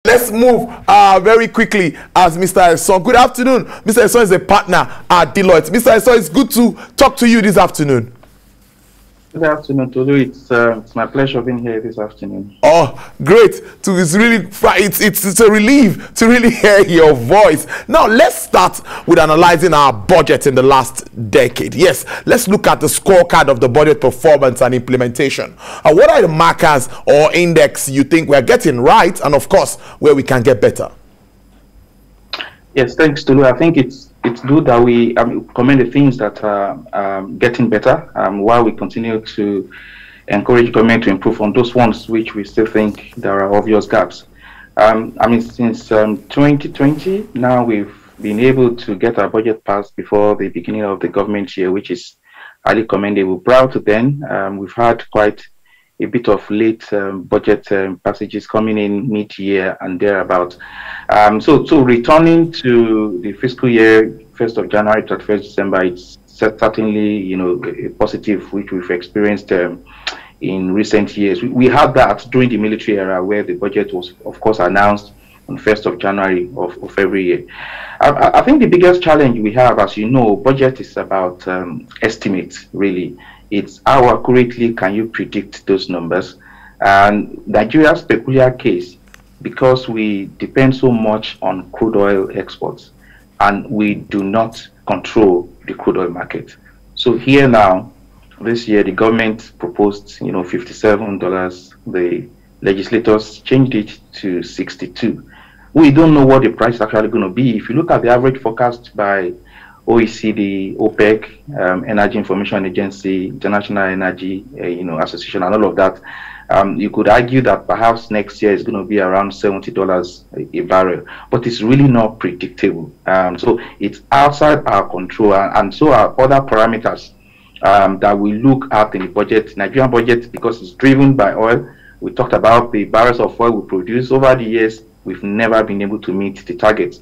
let's move very quickly as Mr. Esson. Good afternoon. Mr. Esson is a partner at Deloitte. Mr. Esson, it's good to talk to you this afternoon. Good afternoon, Tolu. It's my pleasure being here this afternoon. Oh, great! It's really it's a relief to really hear your voice. Now let's start with analyzing our budget in the last decade. Yes, let's look at the scorecard of the budget performance and implementation. What are the markers or index you think we're getting right, and of course where we can get better? Yes, thanks, Tolu. I think it's good that we commend the things that are getting better while we continue to encourage government to improve on those ones which we still think there are obvious gaps. Since 2020, now we've been able to get our budget passed before the beginning of the government year, which is highly commendable. Prior to then, we've had quite a bit of late budget passages coming in mid-year and thereabout. So returning to the fiscal year, 1st of January to 1st December, it's certainly, a positive which we've experienced in recent years. We had that during the military era where the budget was, of course, announced on 1st of January of every year. I think the biggest challenge we have, as you know, budget is about estimates, really. It's how accurately can you predict those numbers. And Nigeria's peculiar case, because we depend so much on crude oil exports, and we do not control the crude oil market. So here now, this year, the government proposed, $57. The legislators changed it to 62. We don't know what the price is actually going to be. If you look at the average forecast by OECD, OPEC, Energy Information Agency, International Energy, Association, and all of that, you could argue that perhaps next year is going to be around $70 a barrel, but it's really not predictable. So it's outside our control, and so are other parameters that we look at in the budget. Nigerian budget, because it's driven by oil. We talked about the barrels of oil we produce. Over the years, we've never been able to meet the targets.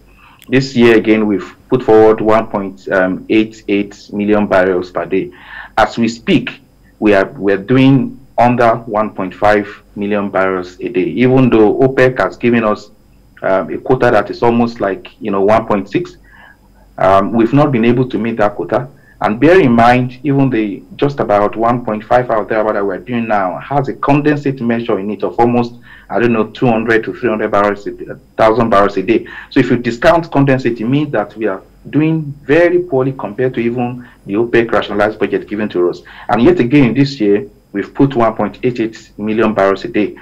This year, again, we've put forward 1.88 million barrels per day. As we speak, we're doing under 1.5 million barrels a day, even though OPEC has given us a quota that is almost like 1.6. We've not been able to meet that quota. And bear in mind, even the just about 1.5 out there that we're doing now has a condensate measure in it of almost, 200 to 300 barrels, 1,000 barrels a day. So if you discount condensate, it means that we are doing very poorly compared to even the OPEC rationalized budget given to us. And yet again, this year, we've put 1.88 million barrels a day.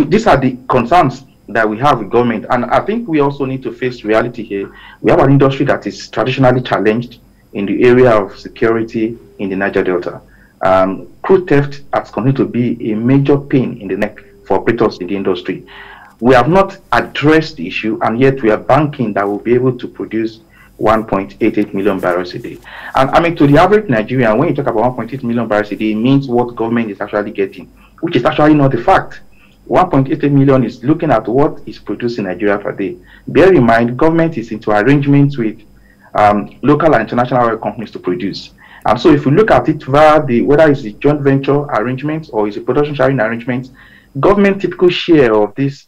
These are the concerns that we have with government. And I think we also need to face reality here. We have an industry that is traditionally challenged in the area of security in the Niger Delta. Crude theft has continued to be a major pain in the neck for operators in the industry. We have not addressed the issue, and yet we are banking that we'll be able to produce 1.88 million barrels a day. And to the average Nigerian, when you talk about 1.8 million barrels a day, it means what government is actually getting, which is actually not the fact. 1.88 million is looking at what is produced in Nigeria per day. Bear in mind, government is into arrangements with local and international oil companies to produce. And so if you look at it via whether it's a joint venture arrangement or it's a production sharing arrangement, government typical share of this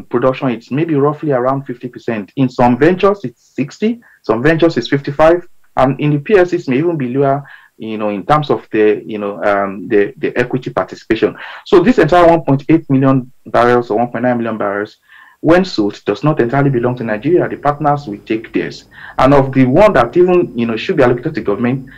production, it's maybe roughly around 50%. In some ventures, it's 60, some ventures it's 55, and in the PSCs may even be lower, in terms of the equity participation. So this entire 1.8 million barrels or 1.9 million barrels, when sold, does not entirely belong to Nigeria. The partners will take theirs. And of the one that even should be allocated to government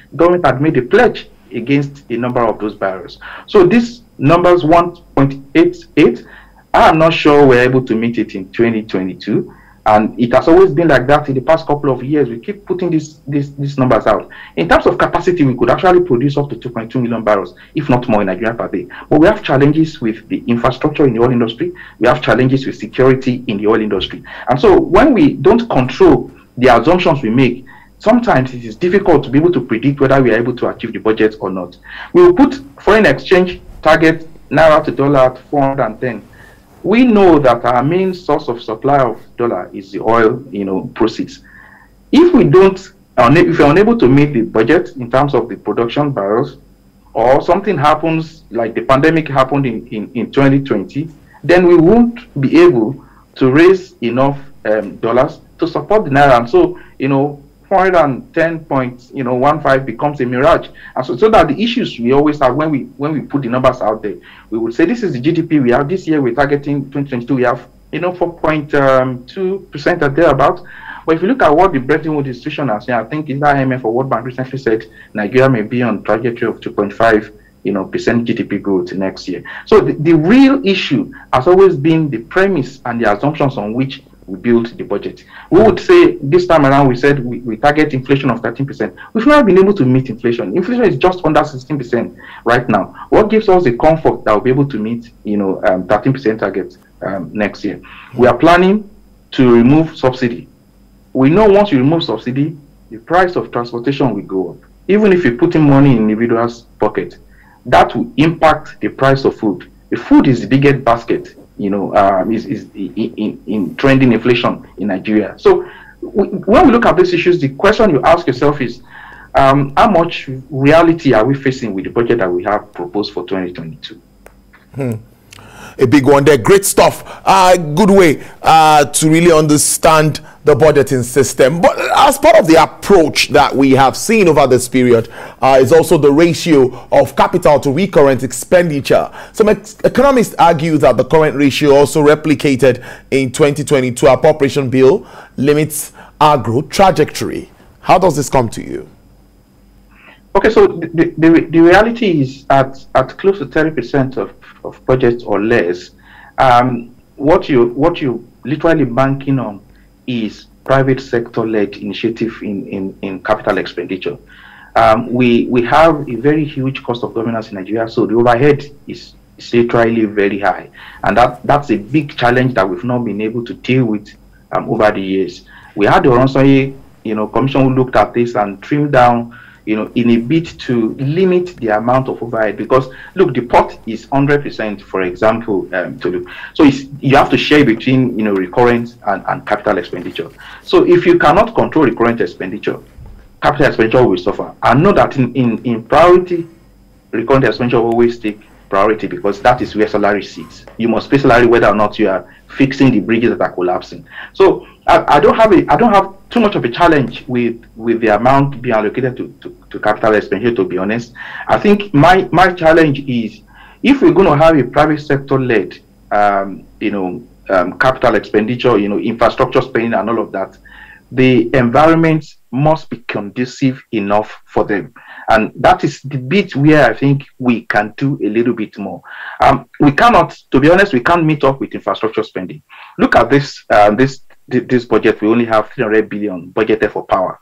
had made a pledge against a number of those barrels. So these numbers 1.88, I'm not sure we're able to meet it in 2022. And it has always been like that in the past couple of years. We keep putting these numbers out. In terms of capacity, we could actually produce up to 2.2 million barrels, if not more, in Nigeria per day. But we have challenges with the infrastructure in the oil industry. We have challenges with security in the oil industry. And so when we don't control the assumptions we make, sometimes it is difficult to be able to predict whether we are able to achieve the budget or not. We will put foreign exchange target naira to dollar at 410. We know that our main source of supply of dollar is the oil, proceeds. If we don't, if we're unable to meet the budget in terms of the production barrels, or something happens like the pandemic happened in 2020, then we won't be able to raise enough dollars to support the naira. And so, 410.15 becomes a mirage. And so that the issues we always have when we put the numbers out there, we would say this is the GDP we have this year. We're targeting 2022. We have 4.2% or thereabout. But if you look at what the Bretton Woods institution has said, I think is that IMF or World Bank recently said Nigeria may be on trajectory of 2.5% GDP growth next year. So the real issue has always been the premise and the assumptions on which we built the budget. We would say this time around, we said we target inflation of 13%. We've not been able to meet inflation. Inflation is just under 16% right now. What gives us the comfort that we'll be able to meet 13% target next year? We are planning to remove subsidy. We know once you remove subsidy, the price of transportation will go up. Even if you put in money in individuals' pocket, that will impact the price of food. The food is the biggest basket, is in trending inflation in Nigeria. So when we look at these issues, the question you ask yourself is, how much reality are we facing with the budget that we have proposed for 2022? A big one there. Great stuff. Good way to really understand the budgeting system. But as part of the approach that we have seen over this period is also the ratio of capital to recurrent expenditure. Some economists argue that the current ratio, also replicated in 2022 Appropriation Bill, limits our growth trajectory. How does this come to you? Okay, so the reality is at close to 30% of budget or less, what you literally banking on is private sector-led initiative in capital expenditure. We have a very huge cost of governance in Nigeria, so the overhead is literally very high, and that's a big challenge that we've not been able to deal with over the years. We had the Oronsoye, commission who looked at this and trimmed down, in a bid to limit the amount of overhead, because look, the pot is 100%, for example, so you have to share between recurrent and capital expenditure. So if you cannot control recurrent expenditure, capital expenditure will suffer. And know that in priority, recurrent expenditure will always take priority, because that is where salary sits. You must pay salary whether or not you are fixing the bridges that are collapsing. So I don't have too much of a challenge with the amount being allocated to capital expenditure, to be honest. I think my challenge is, if we're going to have a private sector led capital expenditure, infrastructure spending and all of that, the environment must be conducive enough for them. And that is the bit where I think we can do a little bit more. We cannot, to be honest, we can't meet up with infrastructure spending. Look at this budget. We only have 300 billion budgeted for power.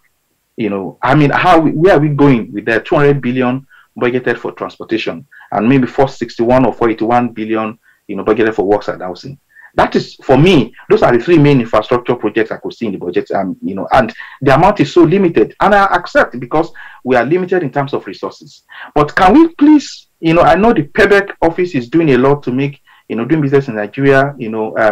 Where are we going with that? 200 billion budgeted for transportation, and maybe 461 or 481 billion, budgeted for works and housing. That is, for me, those are the three main infrastructure projects I could see in the budget, and the amount is so limited, and I accept, because we are limited in terms of resources. But can we please, I know the PEBEC office is doing a lot to make, doing business in Nigeria,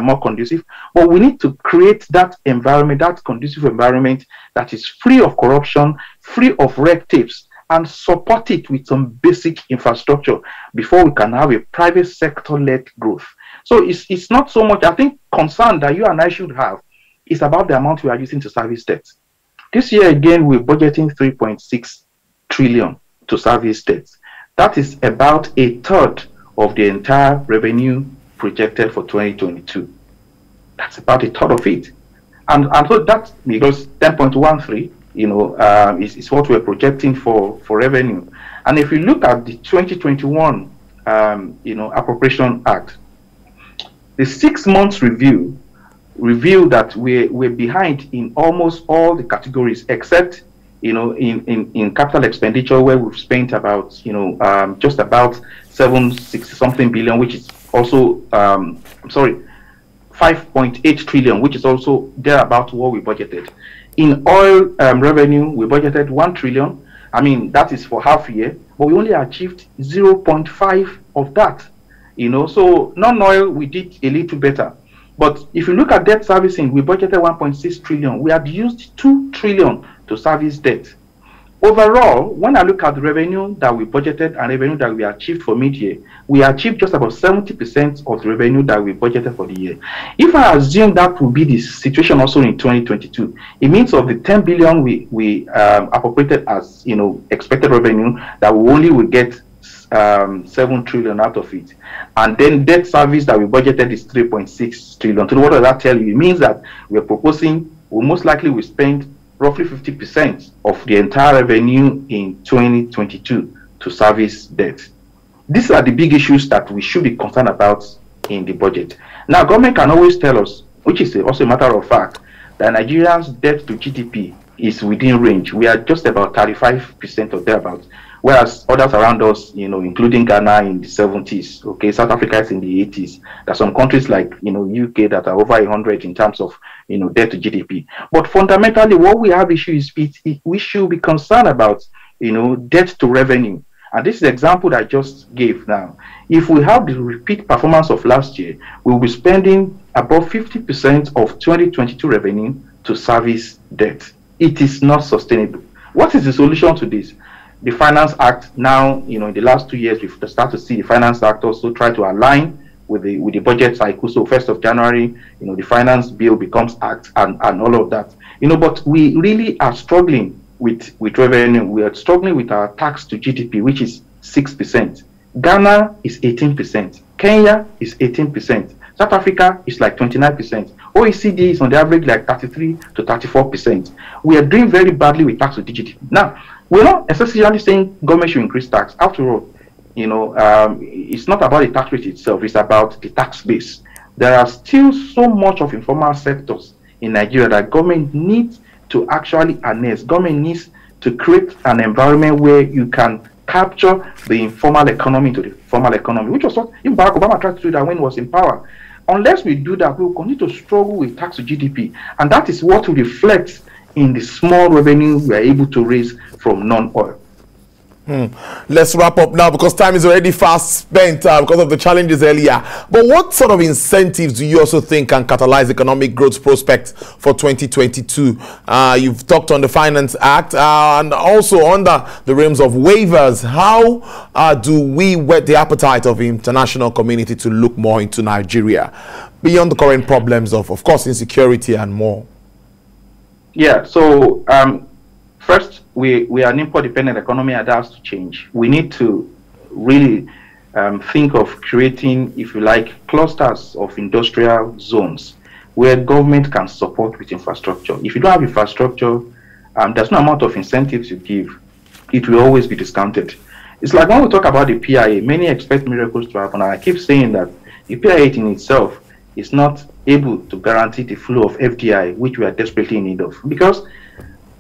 more conducive, but we need to create that environment, that conducive environment that is free of corruption, free of red tapes, and support it with some basic infrastructure before we can have a private sector-led growth. So it's not so much, I think, concern that you and I should have is about the amount we are using to service debt. This year, again, we're budgeting 3.6 trillion to service debt. That is about a third of the entire revenue projected for 2022. That's about a third of it. And so that's because 10.13, is what we're projecting for revenue. And if you look at the 2021, Appropriation Act, the 6 months review revealed that we're behind in almost all the categories, except in capital expenditure, where we've spent about just about 760 something billion, which is also 5.8 trillion, which is also there about what we budgeted. In oil revenue, we budgeted 1 trillion. I mean, that is for half year, but we only achieved 0.5 of that. So non-oil, we did a little better. But if you look at debt servicing, we budgeted 1.6 trillion. We have used 2 trillion to service debt. overall, when I look at the revenue that we budgeted and revenue that we achieved for mid-year, we achieved just about 70% of the revenue that we budgeted for the year. If I assume that will be the situation also in 2022, it means of the 10 billion we appropriated as expected revenue, that we only will get 7 trillion out of it, and then debt service that we budgeted is 3.6 trillion. So what does that tell you? It means that we're proposing we most likely will spend roughly 50% of the entire revenue in 2022 to service debt. These are the big issues that we should be concerned about in the budget. Now, government can always tell us, which is also a matter of fact, that Nigeria's debt to GDP is within range. We are just about 35% or thereabouts, whereas others around us, including Ghana, in the 70s. Okay, South Africa is in the 80s. There are some countries like UK that are over 100 in terms of debt to GDP. But fundamentally, what we have issue is we should be concerned about debt to revenue. And this is the example that I just gave now. If we have the repeat performance of last year, we will be spending above 50% of 2022 revenue to service debt. It is not sustainable. What is the solution to this? The Finance Act now, in the last 2 years, we've started to see the Finance Act also try to align with the budget cycle. So 1st of January, the Finance Bill becomes Act and all of that. But we really are struggling with revenue. We are struggling with our tax to GDP, which is 6%. Ghana is 18%. Kenya is 18%. South Africa is like 29%. OECD is on the average like 33 to 34%. We are doing very badly with tax to GDP. Now, we're not essentially saying government should increase tax. After all, it's not about the tax rate itself, it's about the tax base. There are still so much of informal sectors in Nigeria that government needs to actually harness. Government needs to create an environment where you can capture the informal economy to the formal economy, which was what even Barack Obama tried to do that when he was in power. Unless we do that, we will continue to struggle with tax to GDP, and that is what will reflect in the small revenue we are able to raise from non-oil. Let's wrap up now because time is already fast spent because of the challenges earlier. But what sort of incentives do you also think can catalyze economic growth prospects for 2022? You've talked on the Finance Act and also under the realms of waivers. How do we whet the appetite of the international community to look more into Nigeria beyond the current problems of course, insecurity and more? Yeah, so first, we are an import-dependent economy, and that has to change. We need to really think of creating, if you like, clusters of industrial zones where government can support with infrastructure. If you don't have infrastructure, there's no amount of incentives you give. It will always be discounted. It's like when we talk about the PIA, many expect miracles to happen, and I keep saying that the PIA in itself is not able to guarantee the flow of FDI, which we are desperately in need of. Because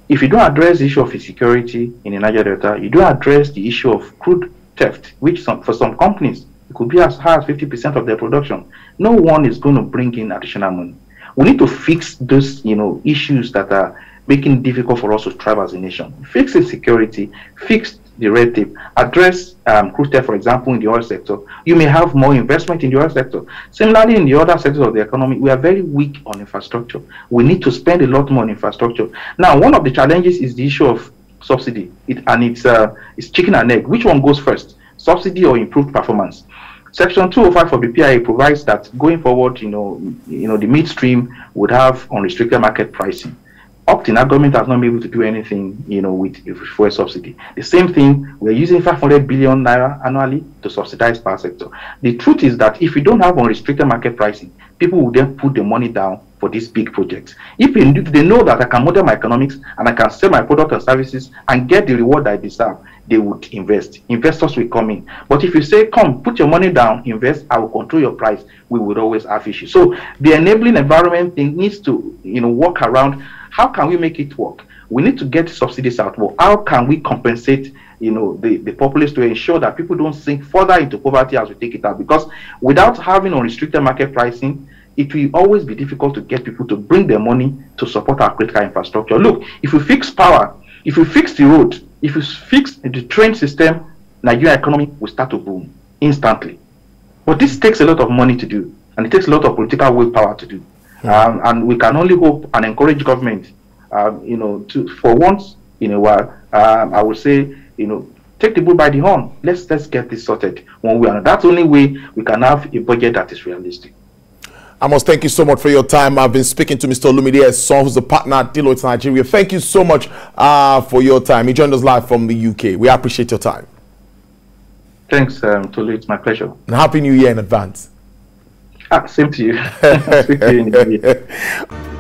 if you don't address the issue of insecurity in the Niger Delta, you don't address the issue of crude theft, which for some companies, it could be as high as 50% of their production. No one is going to bring in additional money. We need to fix those, issues that are making it difficult for us to thrive as a nation. Fix insecurity, fix the red tape, address crude theft, for example, in the oil sector. You may have more investment in the oil sector. Similarly, in the other sectors of the economy, we are very weak on infrastructure. We need to spend a lot more on infrastructure. Now, one of the challenges is the issue of subsidy. It's chicken and egg. Which one goes first? Subsidy or improved performance? Section 205 of the PIA provides that going forward, the midstream would have unrestricted market pricing. Up to now, government has not been able to do anything, with fuel subsidy. The same thing, we're using 500 billion naira annually to subsidize power sector. The truth is that if you don't have unrestricted market pricing, people will then put the money down for these big projects. If they know that I can model my economics and I can sell my product and services and get the reward I deserve, they would invest. Investors will come in. But if you say, come, put your money down, invest, I will control your price, we would always have issues. So the enabling environment thing needs to, work around. How can we make it work? We need to get subsidies out. Well, how can we compensate, the populace to ensure that people don't sink further into poverty as we take it out? Because without having unrestricted market pricing, it will always be difficult to get people to bring their money to support our critical infrastructure. Look, if we fix power, if we fix the road, if we fix the train system, Nigerian economy will start to boom instantly. But this takes a lot of money to do, and it takes a lot of political willpower to do. And we can only hope and encourage government, for once in a while, I would say, take the bull by the horn. Let's get this sorted one way or another. That's the only way we can have a budget that is realistic. I must thank you so much for your time. I've been speaking to Mr. Olumide Esan, who's the partner at Deloitte Nigeria. Thank you so much for your time. He joined us live from the UK. We appreciate your time. Thanks, Tolu. It's my pleasure. And Happy New Year in advance. Same to you. Same to you.